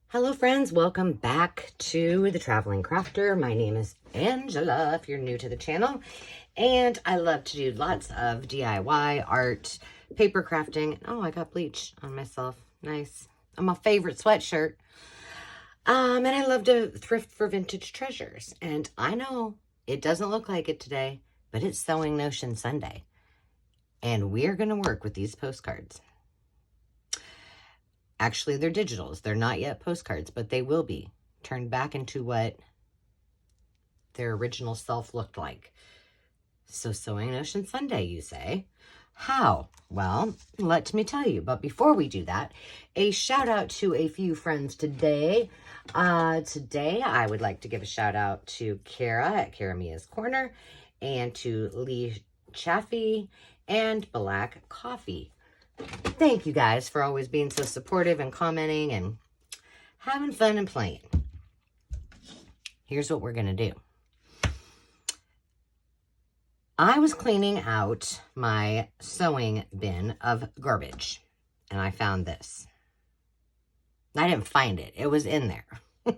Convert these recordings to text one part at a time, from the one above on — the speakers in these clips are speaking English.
Hello friends, welcome back to The Traveling Crafter. My name is Angela, if you're new to the channel, and I love to do lots of DIY, art, paper crafting. Oh, I got bleach on myself. Nice. On my favorite sweatshirt. And I love to thrift for vintage treasures. And I know it doesn't look like it today, but it's Sewing Notion Sunday. And we're going to work with these postcards. Actually, they're digitals. They're not yet postcards, but they will be turned back into what their original self looked like. So Sewing Notion Sunday, you say? How? Well, let me tell you. But before we do that, a shout out to a few friends today. Today, I would like to give a shout out to Kara at Kara Mia's Corner, and to Lee Chaffee and Black Coffee. Thank you guys for always being so supportive and commenting and having fun and playing. Here's what we're going to do. I was cleaning out my sewing bin of garbage, and I found this. I didn't find it. It was in there.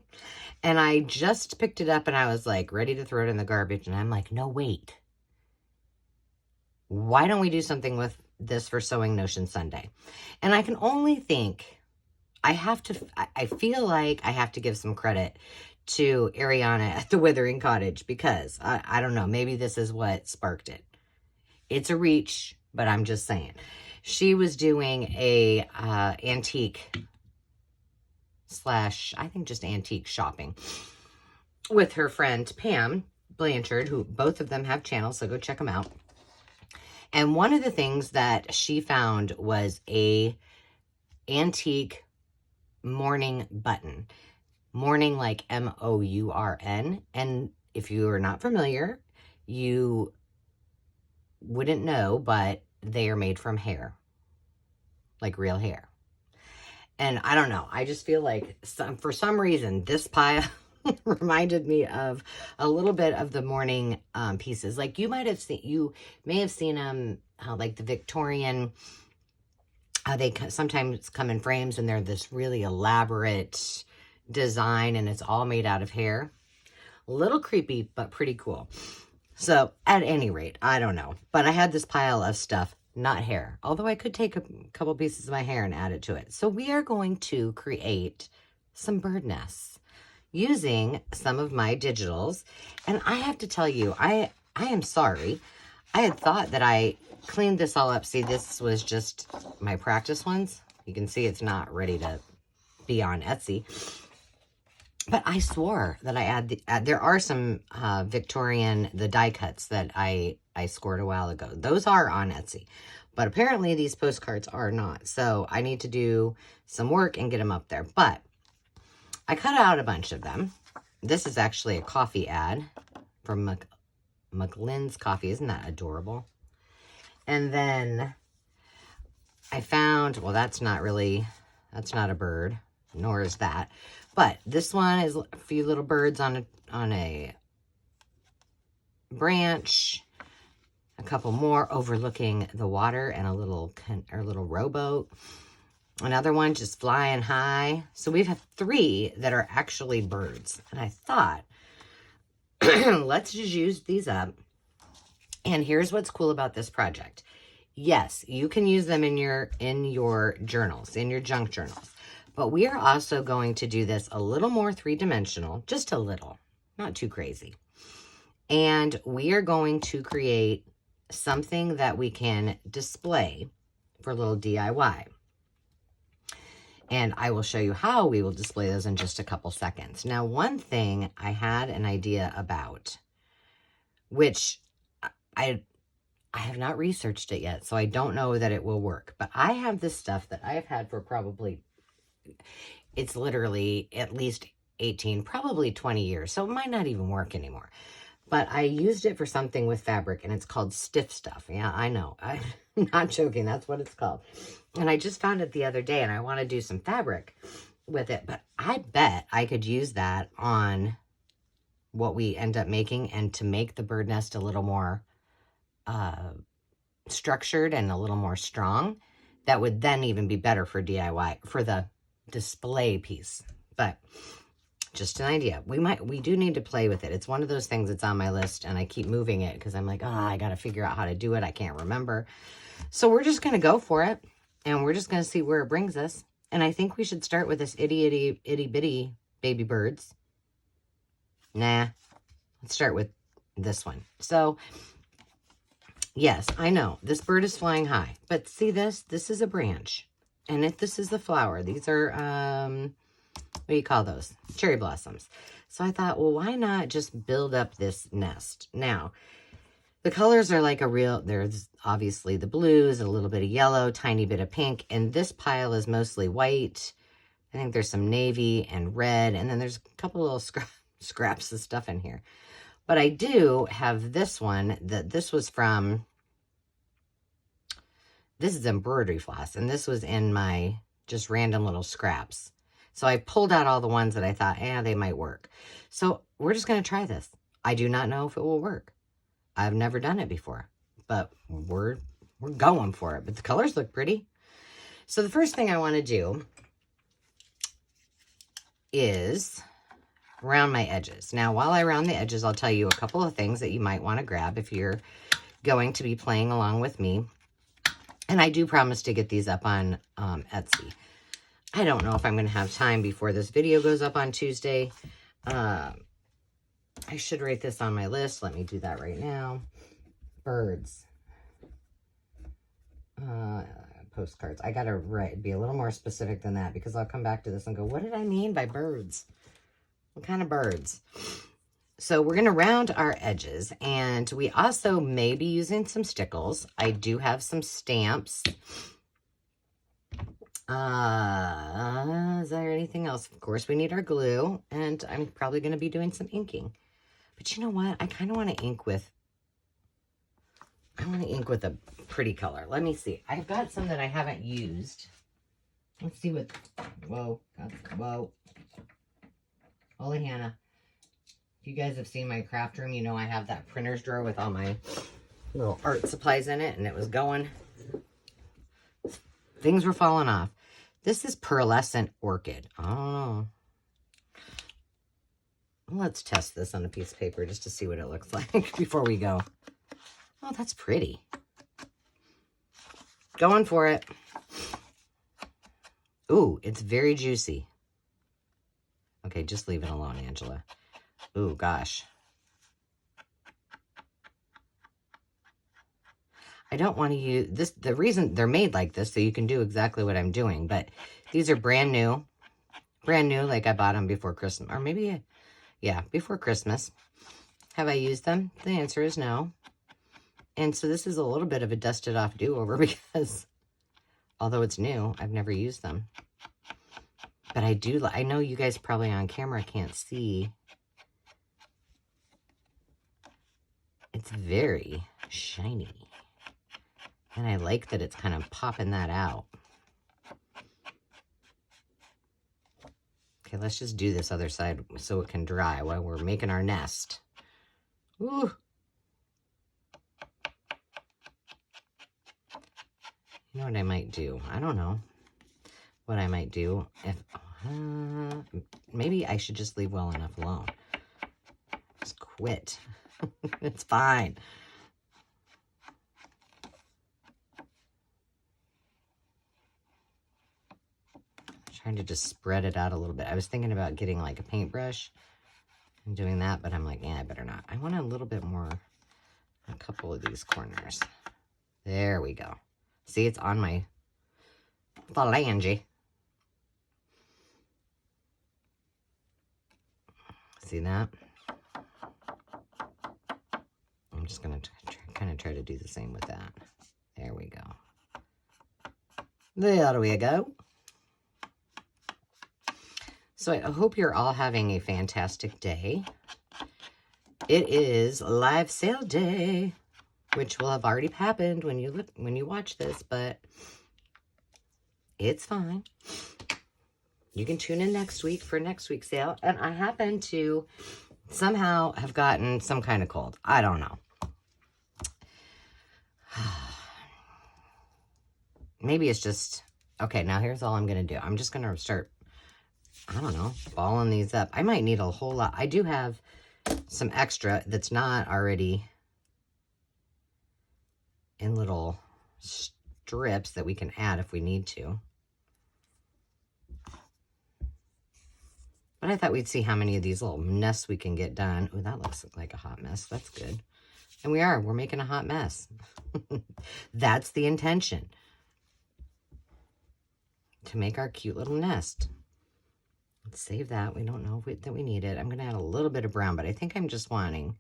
And I just picked it up, and I was like ready to throw it in the garbage. And I'm like, no, wait. Why don't we do something with this for Sewing Notion Sunday? And I can only think, I feel like I have to give some credit to Ariana at the Withering Cottage, because I don't know, maybe this is what sparked it. It's a reach, but I'm just saying. She was doing a antique slash, I think just antique shopping with her friend Pam Blanchard, who both of them have channels, so go check them out. And one of the things that she found was a antique mourning button. Mourning like M-O-U-R-N. And if you are not familiar, you wouldn't know, but they are made from hair. Like real hair. And I don't know. I just feel like for some reason, this pile reminded me of a little bit of the mourning pieces. Like you may have seen them, like the Victorian, they sometimes come in frames and they're this really elaborate design and it's all made out of hair. A little creepy, but pretty cool. So at any rate, I don't know. But I had this pile of stuff, not hair. Although I could take a couple pieces of my hair and add it to it. So we are going to create some bird nests using some of my digitals. And I have to tell you, I am sorry. I had thought that I cleaned this all up. See, this was just my practice ones. You can see it's not ready to be on Etsy. But I swore that I there are some Victorian, the die cuts that I scored a while ago. Those are on Etsy. But apparently these postcards are not. So I need to do some work and get them up there. But I cut out a bunch of them. This is actually a coffee ad from McLean's Coffee. Isn't that adorable? And then I found, well, that's not a bird, nor is that. But this one is a few little birds on a branch. A couple more overlooking the water and a little rowboat. Another one just flying high. So we have 3 that are actually birds. And I thought, let's just use these up. And here's what's cool about this project. Yes, you can use them in your journals, in your junk journals. But we are also going to do this a little more 3-dimensional, just a little, not too crazy. And we are going to create something that we can display for a little DIY. And I will show you how we will display those in just a couple seconds. Now, one thing I had an idea about, which I have not researched it yet, so I don't know that it will work. But I have this stuff that I have had for probably, it's literally at least 18, probably 20 years. So it might not even work anymore. But I used it for something with fabric, and it's called Stiff Stuff. Yeah, I know. I'm not joking. That's what it's called. And I just found it the other day, and I want to do some fabric with it. But I bet I could use that on what we end up making, and to make the bird nest a little more structured and a little more strong. That would then even be better for DIY, for the display piece. but just an idea. We do need to play with it. It's one of those things that's on my list, and I keep moving it because I'm like, oh, I got to figure out how to do it. I can't remember. So we're just going to go for it, and we're just going to see where it brings us. And I think we should start with this itty bitty baby birds. Nah, let's start with this one. So yes, I know this bird is flying high, but see this? This is a branch, and this is the flower. These are, what do you call those? Cherry blossoms. So I thought, well, why not just build up this nest? Now, the colors are like there's obviously the blues, a little bit of yellow, tiny bit of pink, and this pile is mostly white. I think there's some navy and red, and then there's a couple little scraps of stuff in here. But I do have this one this was from, this is embroidery floss, and this was in my just random little scraps. So I pulled out all the ones that I thought, they might work. So we're just going to try this. I do not know if it will work. I've never done it before, but we're going for it. But the colors look pretty. So the first thing I want to do is round my edges. Now, while I round the edges, I'll tell you a couple of things that you might want to grab if you're going to be playing along with me. And I do promise to get these up on Etsy. I don't know if I'm going to have time before this video goes up on Tuesday. I should write this on my list. Let me do that right now. Birds. Postcards. I got to be a little more specific than that because I'll come back to this and go, what did I mean by birds? What kind of birds? So we're going to round our edges, and we also may be using some stickles. I do have some stamps. Is there anything else? Of course, we need our glue, and I'm probably going to be doing some inking. But you know what? I kind of want to ink with, a pretty color. Let me see. I've got some that I haven't used. Let's see what, whoa. Holy Hannah. If you guys have seen my craft room, you know I have that printer's drawer with all my little art supplies in it, and it was going. Things were falling off. This is pearlescent orchid. Oh. Let's test this on a piece of paper just to see what it looks like before we go. Oh, that's pretty. Going for it. Ooh, it's very juicy. Okay, just leave it alone, Angela. Ooh, gosh. I don't want to use this. The reason they're made like this, so you can do exactly what I'm doing, but these are brand new, like I bought them before Christmas, or maybe, yeah, before Christmas. Have I used them? The answer is no. And so this is a little bit of a dusted off do-over because although it's new, I've never used them. But I know you guys probably on camera can't see. It's very shiny. And I like that it's kind of popping that out. Okay, let's just do this other side so it can dry while we're making our nest. Ooh. You know what I might do? I don't know what I might do. If maybe I should just leave well enough alone. Just quit. It's fine. Trying to just spread it out a little bit. I was thinking about getting like a paintbrush and doing that, but I'm like, I better not. I want a little bit more, a couple of these corners. There we go. See, it's on my phalange. See that? I'm just going to kind of try to do the same with that. There we go. There we go. So I hope you're all having a fantastic day. It is live sale day, which will have already happened when you watch this, but it's fine. You can tune in next week for next week's sale. And I happen to somehow have gotten some kind of cold. I don't know. Maybe it's just, okay, now here's all I'm going to do. I'm just going to start I don't know, balling these up. I might need a whole lot. I do have some extra that's not already in little strips that we can add if we need to. But I thought we'd see how many of these little nests we can get done. Oh, that looks like a hot mess. That's good. And we're making a hot mess. That's the intention. To make our cute little nest. Let's save that. We don't know that we need it. I'm going to add a little bit of brown, but I think I'm just wanting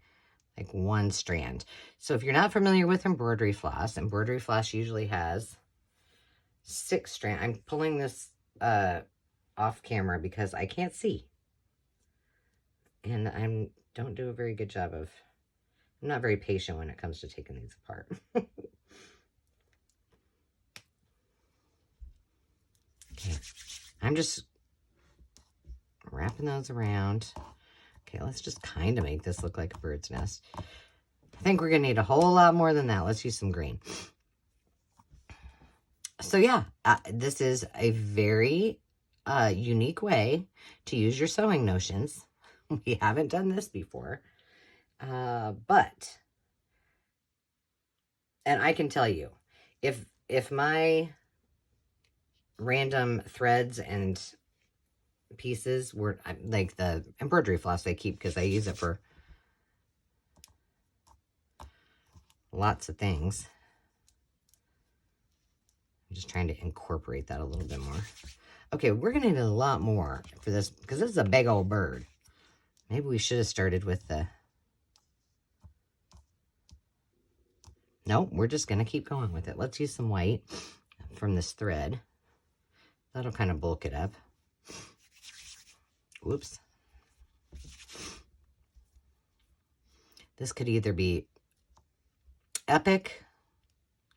like one strand. So if you're not familiar with embroidery floss usually has 6 strands. I'm pulling this off camera because I can't see. And I don't do a very good job of, I'm not very patient when it comes to taking these apart. Okay, I'm just wrapping those around. Okay, let's just kind of make this look like a bird's nest. I think we're going to need a whole lot more than that. Let's use some green. So yeah, this is a very unique way to use your sewing notions. We haven't done this before. But, and I can tell you, if my random threads and pieces were like the embroidery floss I keep because I use it for lots of things. I'm just trying to incorporate that a little bit more. Okay, we're going to need a lot more for this because this is a big old bird. Maybe we should have started with the... Nope, we're just going to keep going with it. Let's use some white from this thread. That'll kind of bulk it up. Whoops. This could either be epic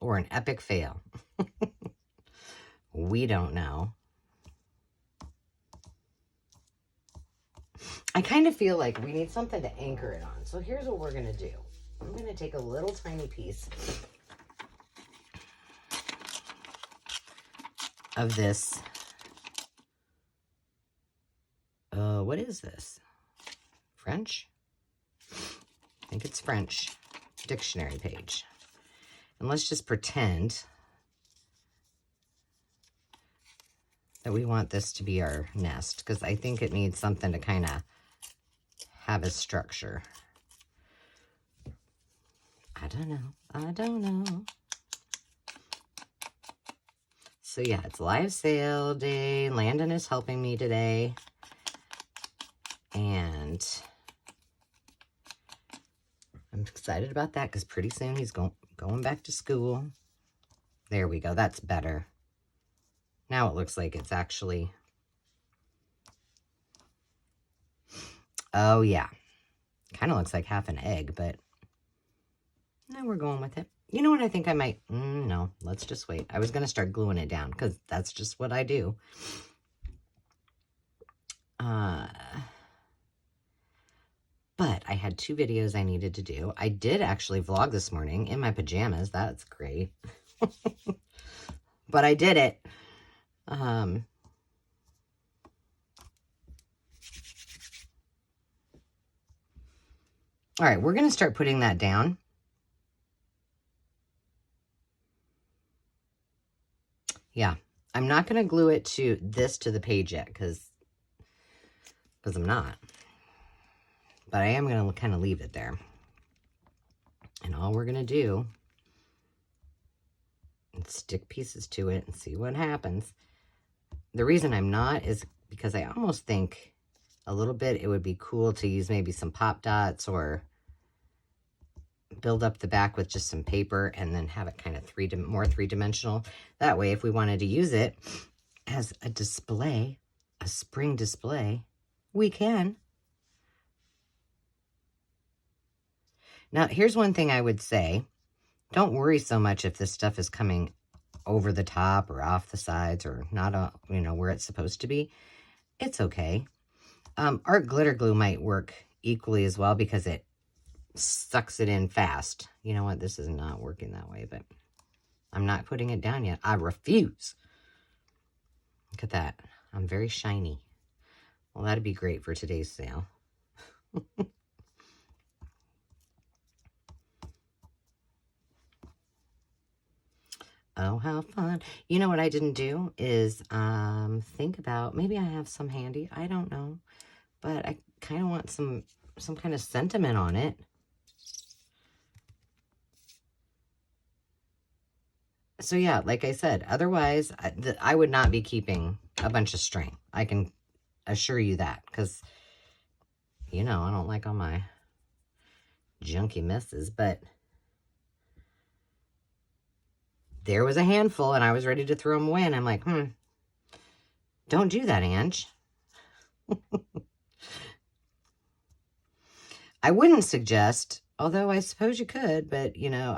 or an epic fail. We don't know. I kind of feel like we need something to anchor it on. So here's what we're going to do. I'm going to take a little tiny piece of this. What is this? French? I think it's French. Dictionary page. And let's just pretend that we want this to be our nest, because I think it needs something to kind of have a structure. I don't know. So yeah, it's live sale day. Landon is helping me today. And I'm excited about that because pretty soon he's going back to school. There we go. That's better. Now it looks like it's actually... Oh, yeah. Kind of looks like half an egg, but now we're going with it. You know what I think I might... no, let's just wait. I was going to start gluing it down because that's just what I do. But I had 2 videos I needed to do. I did actually vlog this morning in my pajamas. That's great. But I did it. All right, we're going to start putting that down. Yeah, I'm not going to glue it to the page yet because I'm not. But I am going to kind of leave it there. And all we're going to do is stick pieces to it and see what happens. The reason I'm not is because I almost think a little bit it would be cool to use maybe some pop dots or build up the back with just some paper and then have it kind of more three-dimensional. That way, if we wanted to use it as a display, a spring display, we can. Now, here's one thing I would say. Don't worry so much if this stuff is coming over the top or off the sides or not, where it's supposed to be. It's okay. Art glitter glue might work equally as well because it sucks it in fast. You know what? This is not working that way, but I'm not putting it down yet. I refuse. Look at that. I'm very shiny. Well, that'd be great for today's sale. Oh, how fun. You know what I didn't do is think about, maybe I have some handy. I don't know. But I kind of want some kind of sentiment on it. So yeah, like I said, otherwise I would not be keeping a bunch of string. I can assure you that, because, you know, I don't like all my junky messes, but there was a handful and I was ready to throw them away, and I'm like, don't do that, Ange. I wouldn't suggest, although I suppose you could, but, you know,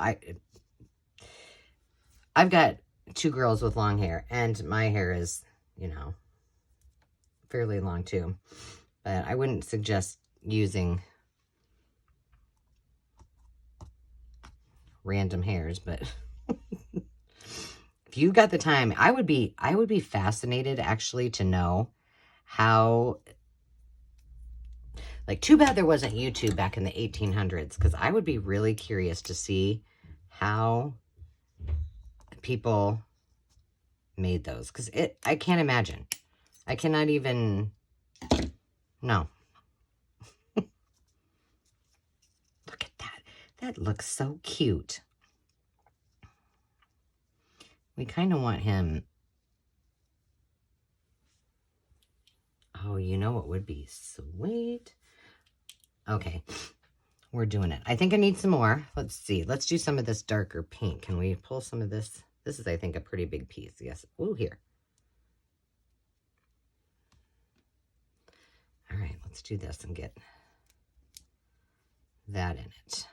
I've got 2 girls with long hair, and my hair is, you know, fairly long too. But I wouldn't suggest using random hairs, but if you've got the time, I would be fascinated actually to know how, like, too bad there wasn't YouTube back in the 1800s, because I would be really curious to see how people made those, because I can't imagine. I cannot even, no. Look at that. That looks so cute. We kind of want him. Oh, you know what would be sweet? Okay, we're doing it. I think I need some more. Let's see. Let's do some of this darker pink. Can we pull some of this? This is, I think, a pretty big piece. Yes. Ooh, here. All right, let's do this and get that in it.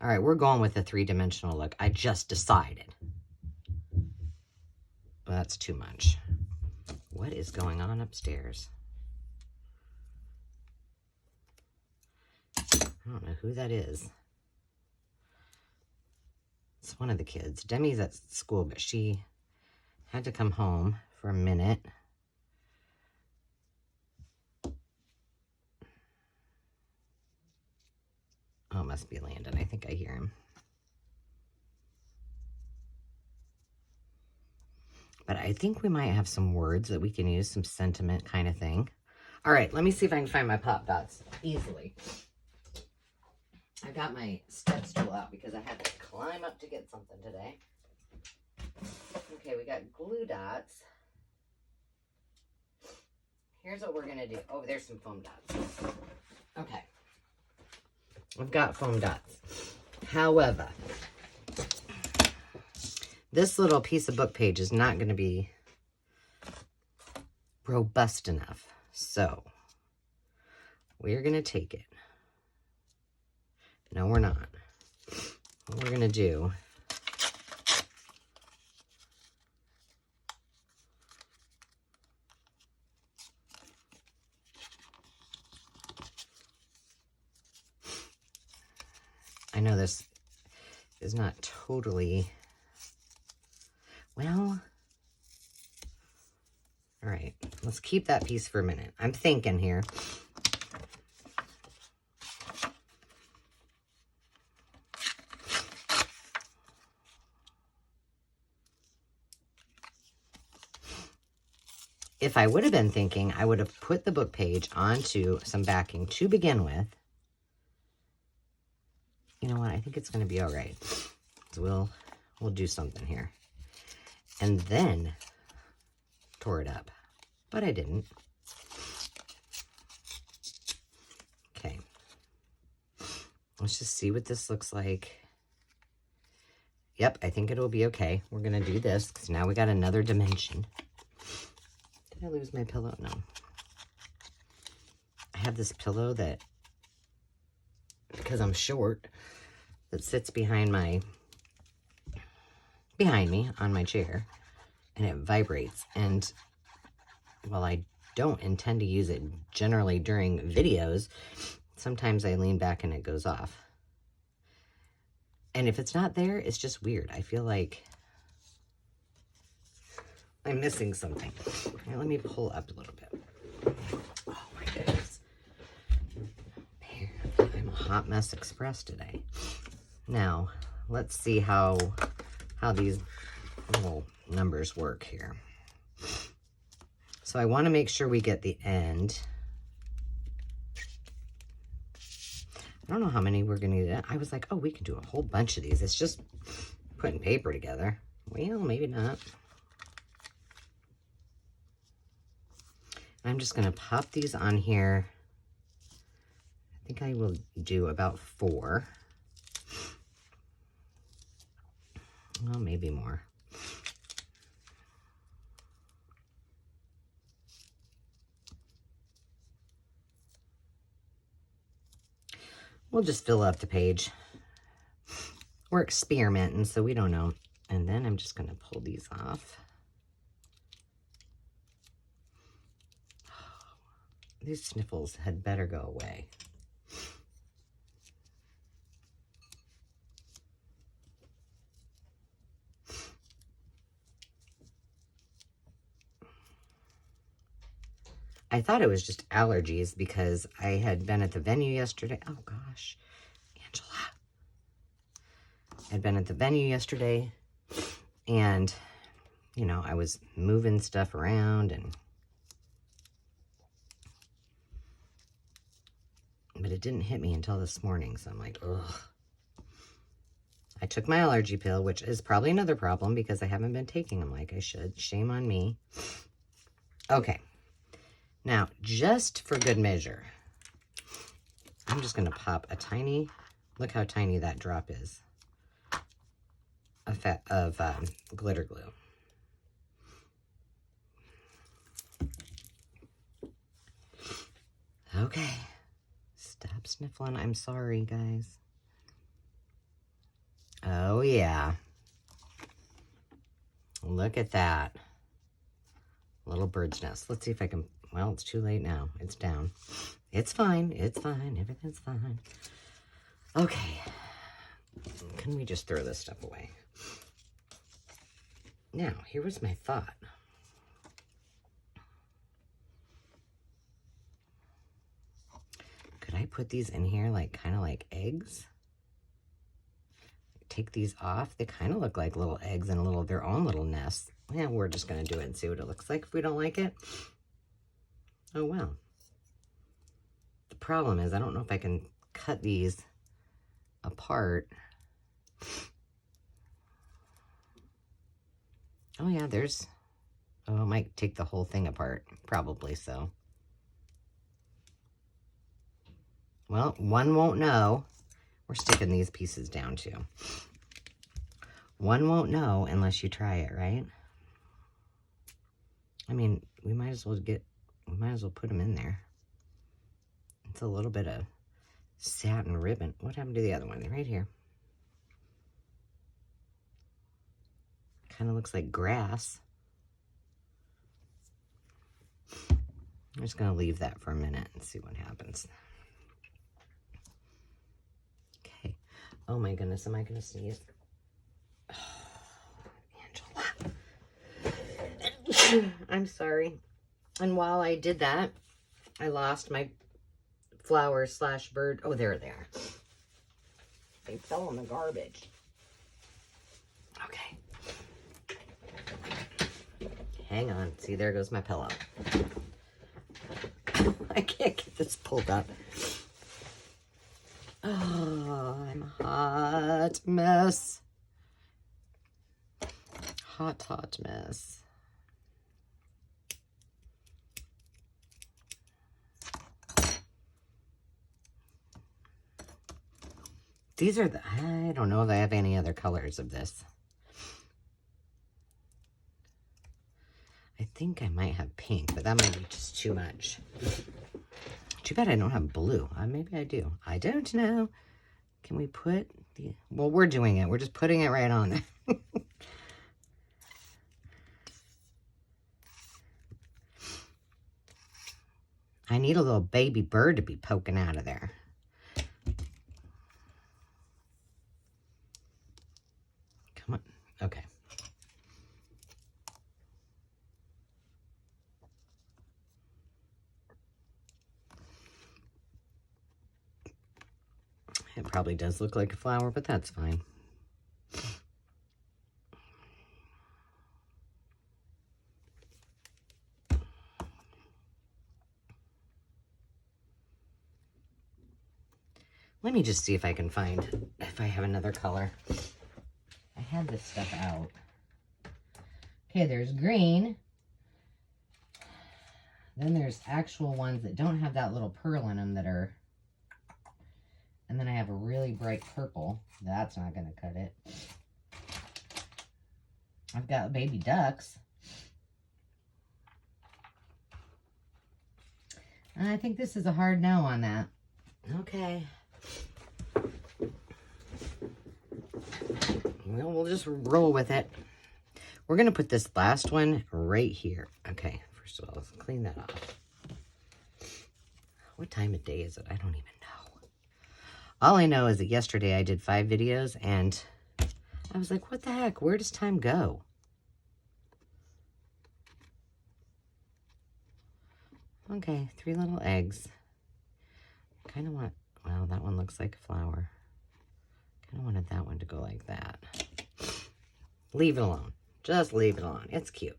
All right, we're going with a 3-dimensional look. I just decided. Well, that's too much. What is going on upstairs? I don't know who that is. It's one of the kids. Demi's at school, but she had to come home for a minute. Oh, it must be Landon. I think I hear him. But I think we might have some words that we can use, some sentiment kind of thing. All right, let me see if I can find my pop dots easily. I got my step stool out because I had to climb up to get something today. Okay, we got glue dots. Here's what we're going to do. Oh, there's some foam dots. Okay. I've got foam dots. However, this little piece of book page is not going to be robust enough. So, we're going to take it. No, we're not. What we're going to do, I know this is not totally, well, all right, let's keep that piece for a minute. I'm thinking here. If I would have been thinking, I would have put the book page onto some backing to begin with. You know what? I think it's going to be all right. So we'll do something here. And then tore it up. But I didn't. Okay. Let's just see what this looks like. Yep, I think it'll be okay. We're going to do this because now we got another dimension. Did I lose my pillow? No. I have this pillow that, because I'm short, that sits behind me on my chair, and it vibrates. And while I don't intend to use it generally during videos, sometimes I lean back and it goes off. And if it's not there, it's just weird. I feel like I'm missing something. All right, let me pull up a little bit. Hot Mess Express today. Now, let's see how these little numbers work here. So I want to make sure we get the end. I don't know how many we're going to do. I was like, oh, we can do a whole bunch of these. It's just putting paper together. Well, maybe not. I'm just going to pop these on here. I think I will do about 4. Well, maybe more. We'll just fill up the page. We're experimenting, so we don't know. And then I'm just going to pull these off. These sniffles had better go away. I thought it was just allergies because I had been at the venue yesterday. Oh gosh, Angela. I'd been at the venue yesterday and, you know, I was moving stuff around but it didn't hit me until this morning. So I'm like, ugh. I took my allergy pill, which is probably another problem because I haven't been taking them like I should. Shame on me. Okay. Now, just for good measure, I'm just going to pop a tiny, look how tiny that drop is of glitter glue. Okay. Stop sniffling. I'm sorry, guys. Oh, yeah. Look at that. Little bird's nest. Let's see if I can... Well, it's too late now. It's down. It's fine. It's fine. Everything's fine. Okay. Can we just throw this stuff away? Now, here was my thought. Could I put these in here like kind of like eggs? Take these off. They kind of look like little eggs in their own little nests. Yeah, we're just going to do it and see what it looks like. If we don't like it, oh well. The problem is I don't know if I can cut these apart. Oh yeah, there's... Oh, I might take the whole thing apart. Probably so. Well, one won't know. We're sticking these pieces down too. One won't know unless you try it, right? I mean, we might as well put them in there. It's a little bit of satin ribbon. What happened to the other one? They're right here. Kind of looks like grass. I'm just going to leave that for a minute and see what happens. Okay. Oh my goodness, am I going to sneeze? Oh, Angela. I'm sorry. And while I did that, I lost my flowers / bird. Oh, there they are. They fell in the garbage. Okay. Hang on. See, there goes my pillow. I can't get this pulled up. Oh, I'm a hot mess. Hot mess. These are I don't know if I have any other colors of this. I think I might have pink, but that might be just too much. Too bad I don't have blue. Maybe I do. I don't know. Can we put the... Well, we're doing it. We're just putting it right on there. I need a little baby bird to be poking out of there. Come on. Okay. It probably does look like a flower, but that's fine. Let me just see if I can find, if I have another color. I had this stuff out. Okay, there's green. Then there's actual ones that don't have that little pearl in them that are, and then I have a really bright purple. That's not going to cut it. I've got baby ducks. And I think this is a hard no on that. Okay. Well, we'll just roll with it. We're going to put this last one right here. Okay, first of all, let's clean that off. What time of day is it? I don't even know. All I know is that yesterday I did 5 videos, and I was like, what the heck? Where does time go? Okay, 3 little eggs. Kind of want, well, that one looks like a flower. Kind of wanted that one to go like that. Leave it alone. Just leave it alone. It's cute.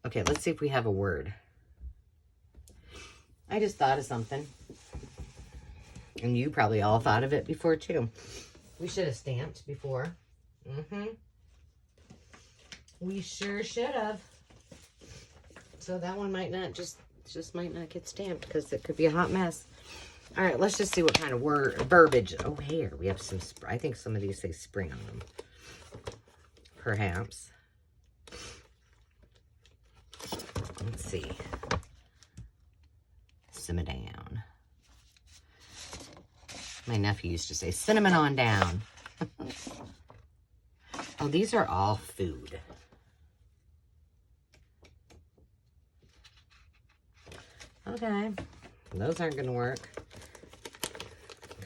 Okay, let's see if we have a word. I just thought of something. And you probably all thought of it before, too. We should have stamped before. We sure should have. So that one might not just might not get stamped because it could be a hot mess. All right, let's just see what kind of verbiage. Oh, here we have some. I think some of these say spring on them. Perhaps. Let's see. Simmer down. My nephew used to say cinnamon on down. Oh, these are all food. Okay, those aren't going to work.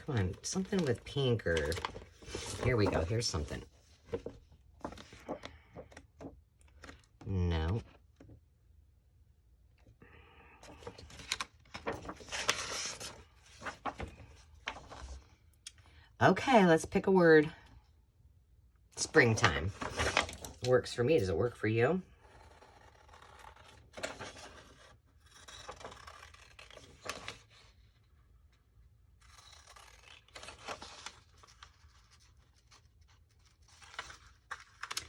Come on, something with pink or... Here we go, here's something. No. Okay, let's pick a word. Springtime. Works for me. Does it work for you?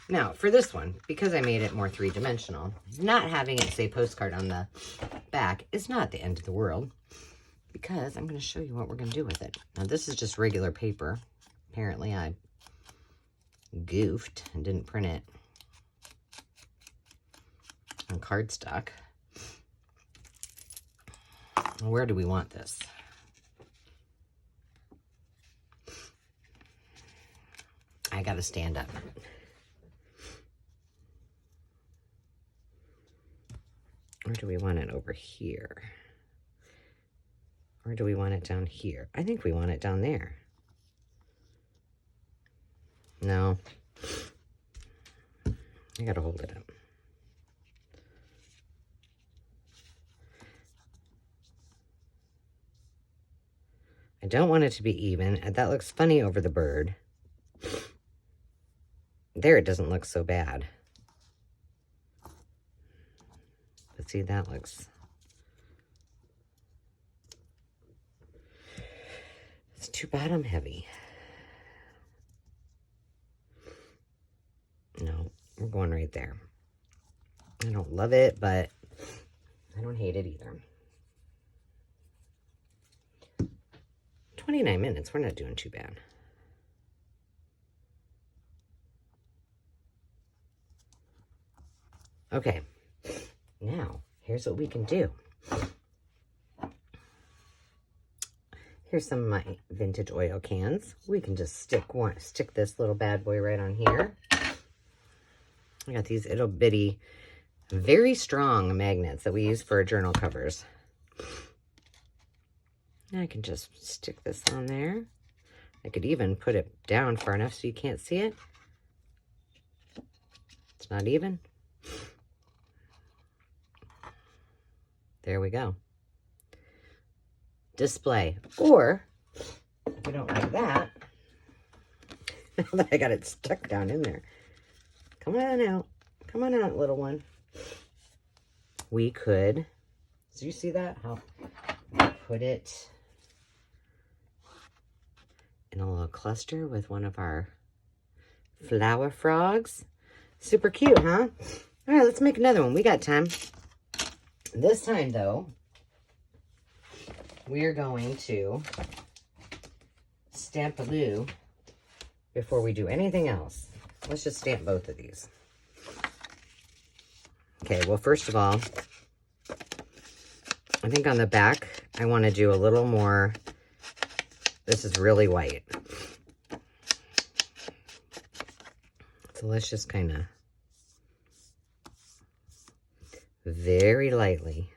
Now, for this one, because I made it more three-dimensional, not having it say postcard on the back is not the end of the world, because I'm going to show you what we're going to do with it. Now, this is just regular paper. Apparently, I goofed and didn't print it on cardstock. Where do we want this? I got to stand up. Or do we want it over here? Or do we want it down here? I think we want it down there. No. I gotta hold it up. I don't want it to be even. That looks funny over the bird. There, it doesn't look so bad. But see, that looks... It's too bottom heavy. No, we're going right there. I don't love it, but I don't hate it either. 29 minutes, we're not doing too bad. Okay, now, here's what we can do. Here's some of my vintage oil cans. We can just stick this little bad boy right on here. I got these ittle bitty, very strong magnets that we use for our journal covers. And I can just stick this on there. I could even put it down far enough so you can't see it. It's not even. There we go. Display. Or If we don't like that, now that I got it stuck down in there. Come on out. Come on out, little one. We could, do you see that? How put it in a little cluster with one of our flower frogs. Super cute, huh? All right, let's make another one. We got time. This time, though, we're going to stamp-a-loo before we do anything else. Let's just stamp both of these. Okay, well, first of all, I think on the back, I want to do a little more. This is really white. So let's just kind of very lightly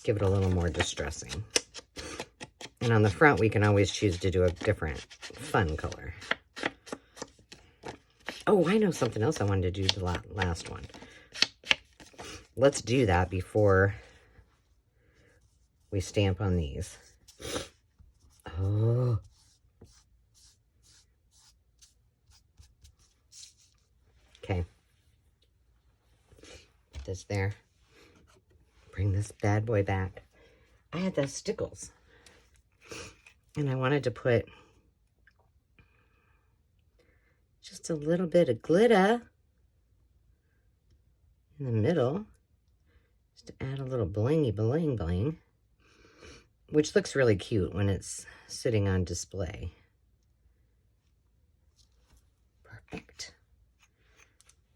give it a little more distressing. And on the front, we can always choose to do a different fun color. Oh, I know something else I wanted to do the last one. Let's do that before we stamp on these. Oh. Okay. Put this there. Bring this bad boy back. I had those stickles. And I wanted to put just a little bit of glitter in the middle. Just to add a little blingy bling bling. Which looks really cute when it's sitting on display. Perfect.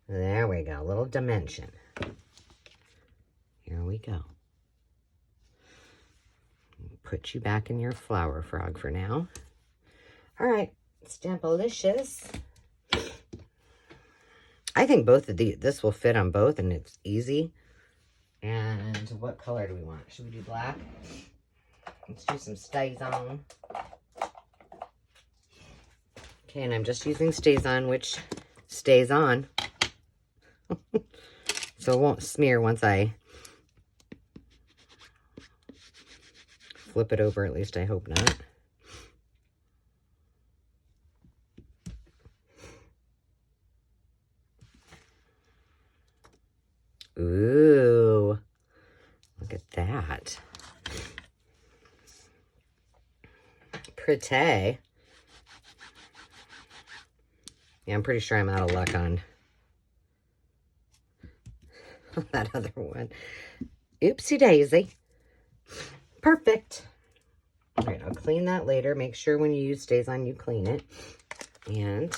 There we go, a little dimension. Here we go. Put you back in your flower frog for now. All right, Stampalicious. I think both of these, this will fit on both and it's easy. And what color do we want? Should we do black? Let's do some Stays On. Okay, and I'm just using Stays On, which stays on. So it won't smear once I flip it over, at least I hope not. Ooh, look at that. Pretty. Yeah, I'm pretty sure I'm out of luck on that other one. Oopsie daisy. Perfect. All right, I'll clean that later. Make sure when you use Stays On, you clean it. And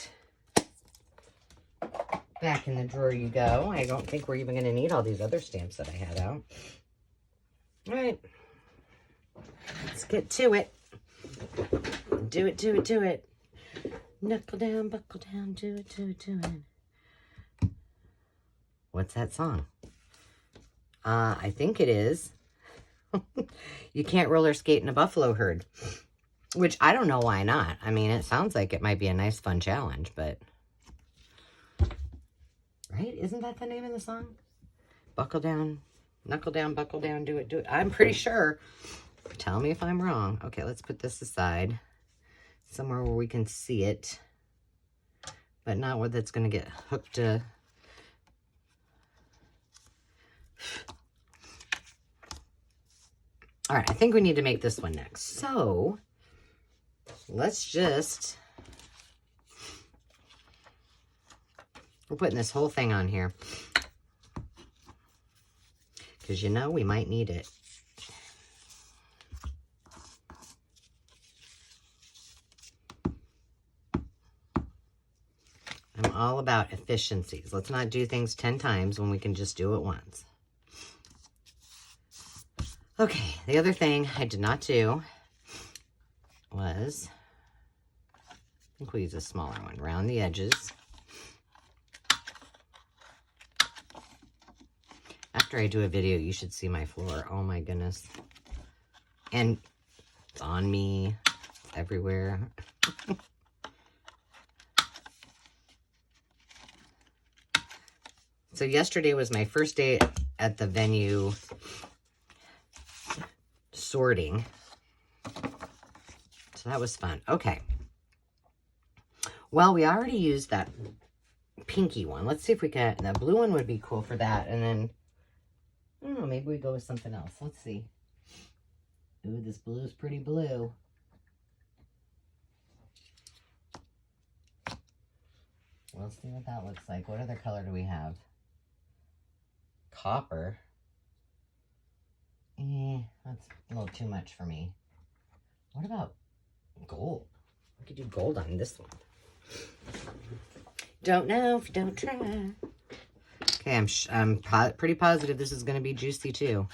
back in the drawer you go. I don't think we're even going to need all these other stamps that I had out. All right. Let's get to it. Do it, do it, do it. Knuckle down, buckle down, do it, do it, do it. What's that song? I think it is. You Can't Roller Skate in a Buffalo Herd. Which I don't know why not. I mean, it sounds like it might be a nice, fun challenge, but... Right? Isn't that the name of the song? Buckle down, knuckle down, buckle down, do it, do it. I'm pretty sure. Tell me if I'm wrong. Okay, let's put this aside. Somewhere where we can see it. But not where that's going to get hooked to... All right, I think we need to make this one next. So, let's just... We're putting this whole thing on here. Because you know we might need it. I'm all about efficiencies. Let's not do things 10 times when we can just do it once. Okay, the other thing I did not do was, I think we'll use a smaller one, round the edges. After I do a video, you should see my floor. Oh my goodness. And it's on me, it's everywhere. So yesterday was my first day at the venue. sorting. So that was fun. Okay. Well, we already used that pinky one. Let's see if we can. The blue one would be cool for that. And then, I don't know, maybe we go with something else. Let's see. Ooh, this blue is pretty blue. Let's see what that looks like. What other color do we have? Copper. That's a little too much for me. What about gold? We could do gold on this one. Don't know if you don't try. Okay, I'm pretty positive this is going to be juicy too.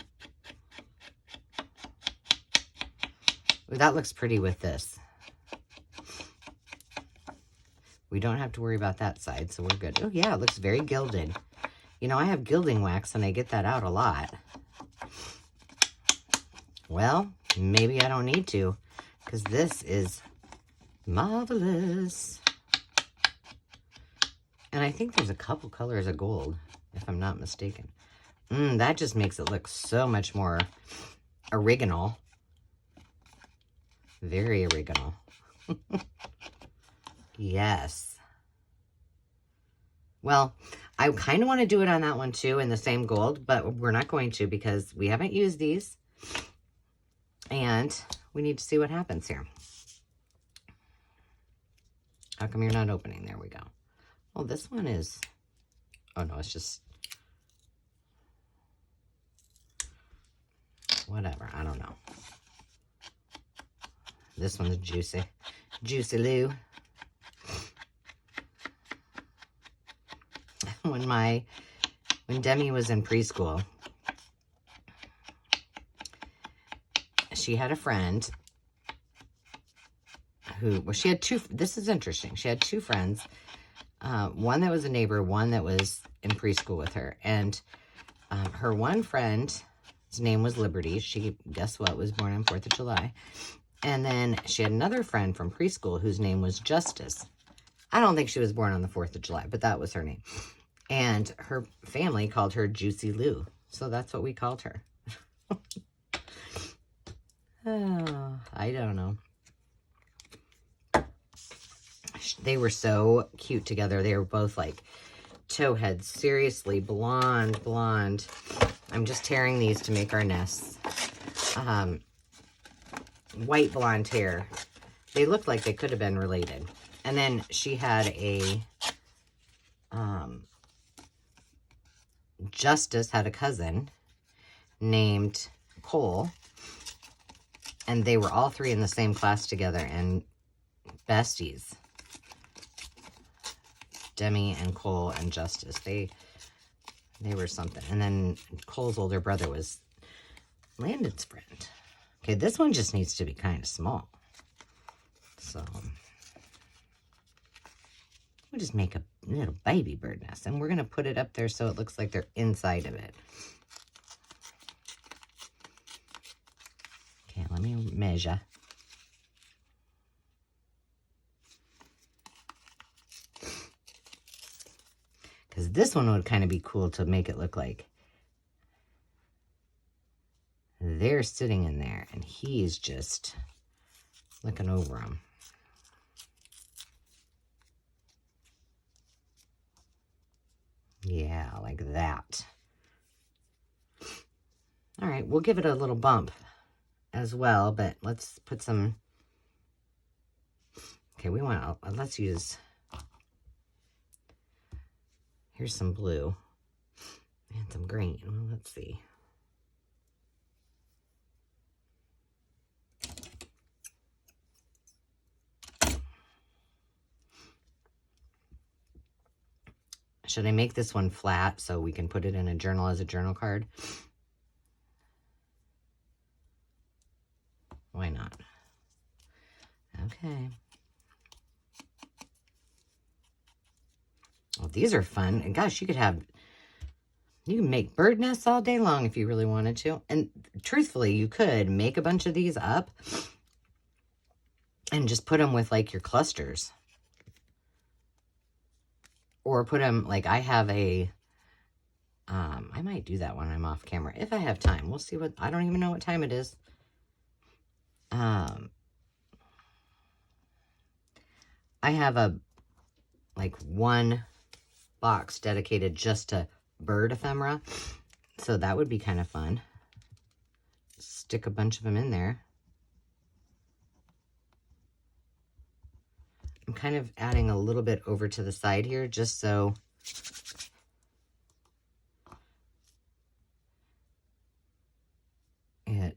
Ooh, that looks pretty with this. We don't have to worry about that side, so we're good. Oh, yeah, it looks very gilded. You know, I have gilding wax, and I get that out a lot. Well, maybe I don't need to, because this is marvelous. And I think there's a couple colors of gold, if I'm not mistaken. That just makes it look so much more original. Very original. Yes. Well, I kind of want to do it on that one too in the same gold, but we're not going to because we haven't used these. And we need to see what happens here. How come you're not opening? There we go. Oh, this one is... Oh, no, it's just... Whatever. I don't know. This one's juicy. Juicy Lou. When Demi was in preschool, she had a friend who, well, she had two, this is interesting. She had two friends, one that was a neighbor, one that was in preschool with her. And her one friend's name was Liberty. She, guess what, was born on 4th of July. And then she had another friend from preschool whose name was Justice. I don't think she was born on the 4th of July, but that was her name. And her family called her Juicy Lou. So that's what we called her. Oh, I don't know. They were so cute together. They were both like towheads. Seriously, blonde. I'm just tearing these to make our nests. White blonde hair. They looked like they could have been related. And then she had a... Justice had a cousin named Cole, and they were all three in the same class together and besties. Demi and Cole and Justice, they were something. And then Cole's older brother was Landon's friend. Okay, this one just needs to be kind of small. So we'll just make a little baby bird nest, and we're going to put it up there so it looks like they're inside of it. Okay, let me measure. Because this one would kind of be cool to make it look like they're sitting in there, and he's just looking over them. Yeah, like that. All right, we'll give it a little bump as well, but let's put some... Okay, we want... Let's use... Here's some blue and some green. Well, let's see. Should I make this one flat so we can put it in a journal as a journal card? Why not? Okay. Well, these are fun. And gosh, you can make bird nests all day long if you really wanted to. And truthfully, you could make a bunch of these up and just put them with like your clusters. Or put them, like I have a, I might do that when I'm off camera. If I have time. We'll see what, I don't even know what time it is. I have one box dedicated just to bird ephemera. So that would be kind of fun. Stick a bunch of them in there. I'm kind of adding a little bit over to the side here just so it,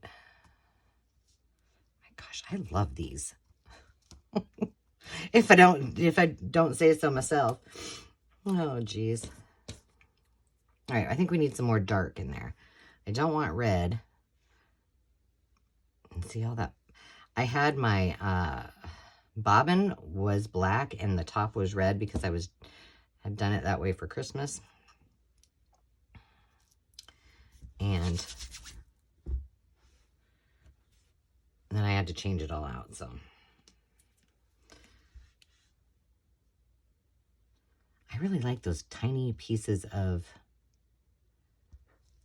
my gosh, I love these. if I don't say so myself. Oh geez. All right, I think we need some more dark in there. I don't want red. And see all that. I had my bobbin was black and the top was red because I had done it that way for Christmas. And then I had to change it all out, so. I really like those tiny pieces of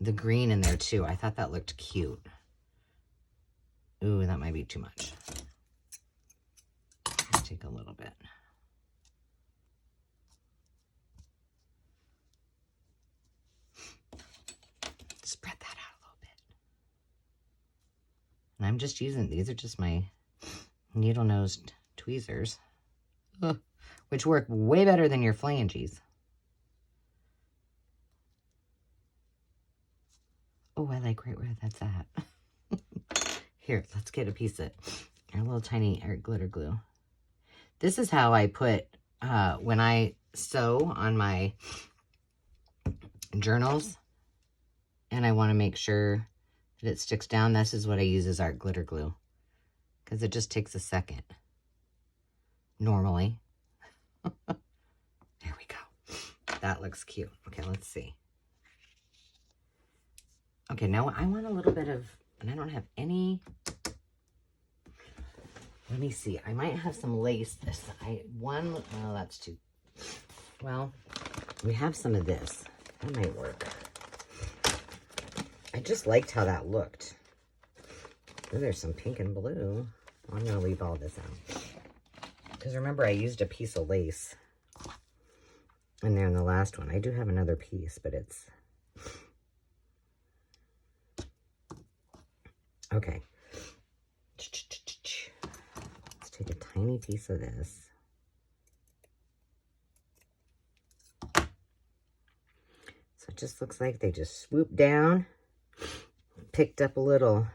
the green in there too. I thought that looked cute. Ooh, that might be too much. Let's take a little bit. Spread that out a little bit. And I'm just using, these are just my needle-nosed tweezers, which work way better than your flanges. Oh, I like right where that's at. Here, let's get a piece of our little tiny art glitter glue. This is how I put, when I sew on my journals and I want to make sure that it sticks down, this is what I use as art glitter glue. Because it just takes a second. Normally. There we go. That looks cute. Okay, let's see. Okay, now I want a little bit of, and I don't have any, let me see. I might have some lace. Oh, that's too, well, we have some of this. That might work. I just liked how that looked. Oh, there's some pink and blue. I'm going to leave all this out. Because remember, I used a piece of lace in there in the last one. I do have another piece, but it's... Okay. Let's take a tiny piece of this. So it just looks like they just swooped down, picked up a little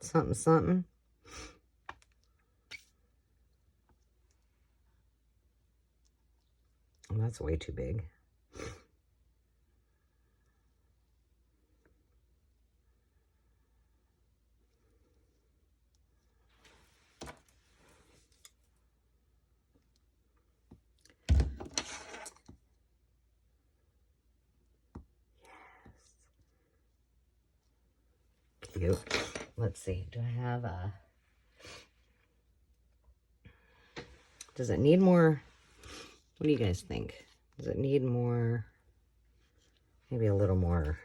something, something. Oh, that's way too big. Cute. Let's see. Do I have a... Does it need more... What do you guys think? Does it need more... Maybe a little more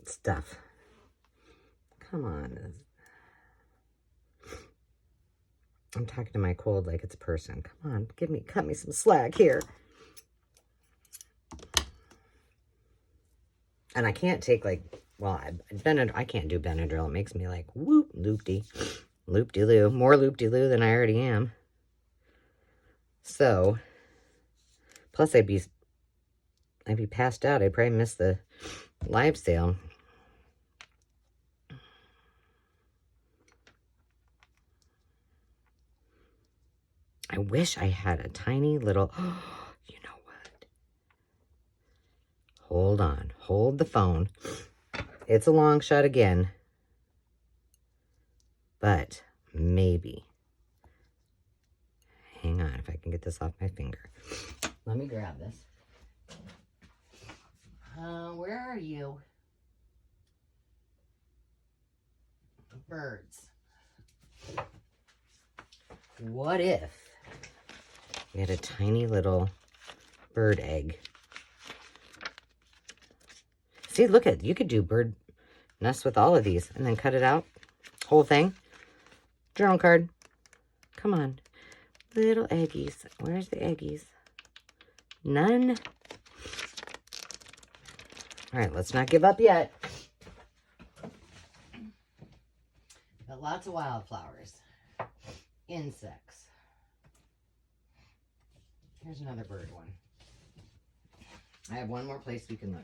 stuff. Come on. I'm talking to my cold like it's a person. Come on, cut me some slack here. And I can't take like, well, I can't do Benadryl. It makes me like, whoop, loop-de-loo. More loop-de-loo than I already am. So, plus I'd be passed out. I'd probably miss the live sale. I wish I had a tiny little, you know what? Hold on. Hold the phone. It's a long shot again. But maybe. Hang on, if I can get this off my finger. Let me grab this. Where are you? Birds. What if we had a tiny little bird egg? See, look at, you could do bird nests with all of these and then cut it out, whole thing. Journal card. Come on. Little eggies. Where's the eggies? None. All right, let's not give up yet. But lots of wildflowers. Insects. Here's another bird one. I have one more place we can look.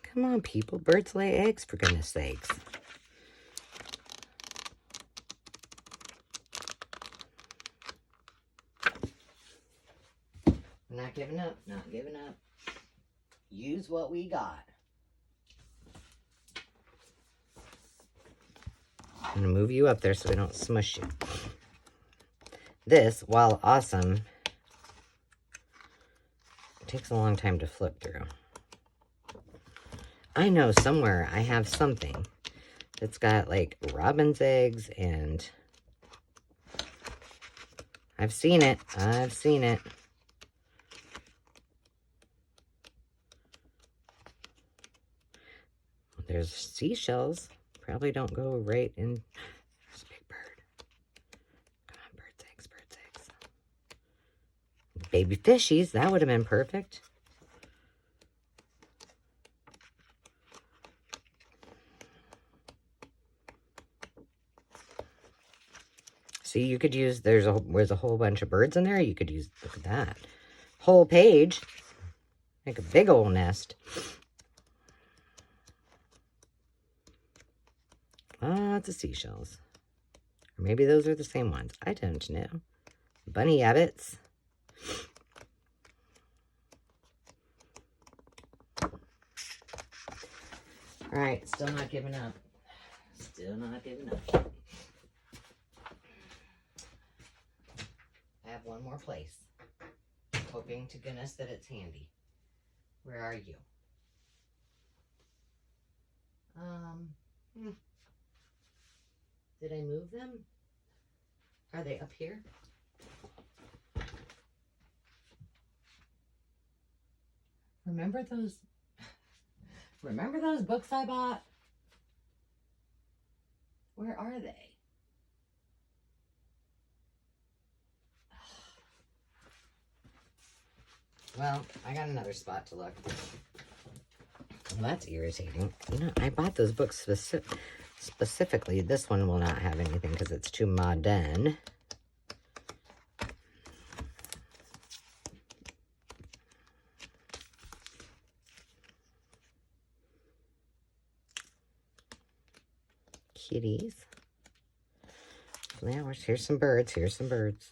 Come on, people. Birds lay eggs, for goodness sakes. Not giving up. Not giving up. Use what we got. I'm going to move you up there so we don't smush you. This, while awesome, it takes a long time to flip through. I know somewhere I have something that's got like robin's eggs, and I've seen it. I've seen it. There's seashells. Probably don't go right in. There's a big bird. Come on, bird's eggs, bird's eggs. Baby fishies. That would have been perfect. See, you could use, there's a whole bunch of birds in there. You could use, look at that. Whole page. Make a big old nest. Lots of seashells. Or maybe those are the same ones. I don't know. Bunny rabbits. All right, still not giving up. Still not giving up. I have one more place. Hoping to goodness that it's handy. Where are you? Did I move them? Are they up here? Remember those books I bought? Where are they? Well, I got another spot to look. Well, that's irritating. You know, I bought those books specifically. This one will not have anything because it's too modern. Kitties. Flowers. Here's some birds. Here's some birds.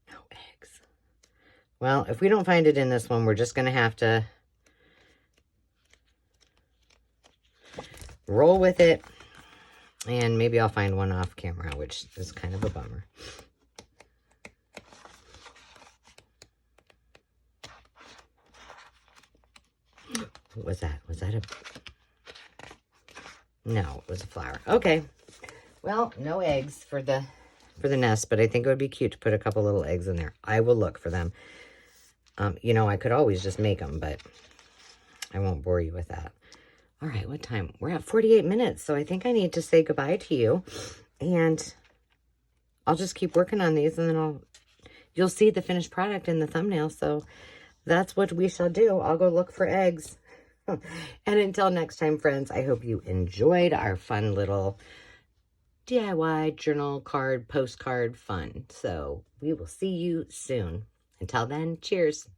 No eggs. Well, if we don't find it in this one, we're just going to have to roll with it. And maybe I'll find one off camera, which is kind of a bummer. What was that? Was that a... No, it was a flower. Okay. Well, no eggs for the nest, but I think it would be cute to put a couple little eggs in there. I will look for them. You know, I could always just make them, but I won't bore you with that. All right, what time? We're at 48 minutes, so I think I need to say goodbye to you. And I'll just keep working on these, and then you'll see the finished product in the thumbnail. So that's what we shall do. I'll go look for eggs. And until next time, friends, I hope you enjoyed our fun little DIY journal card, postcard fun. So we will see you soon. Until then, cheers.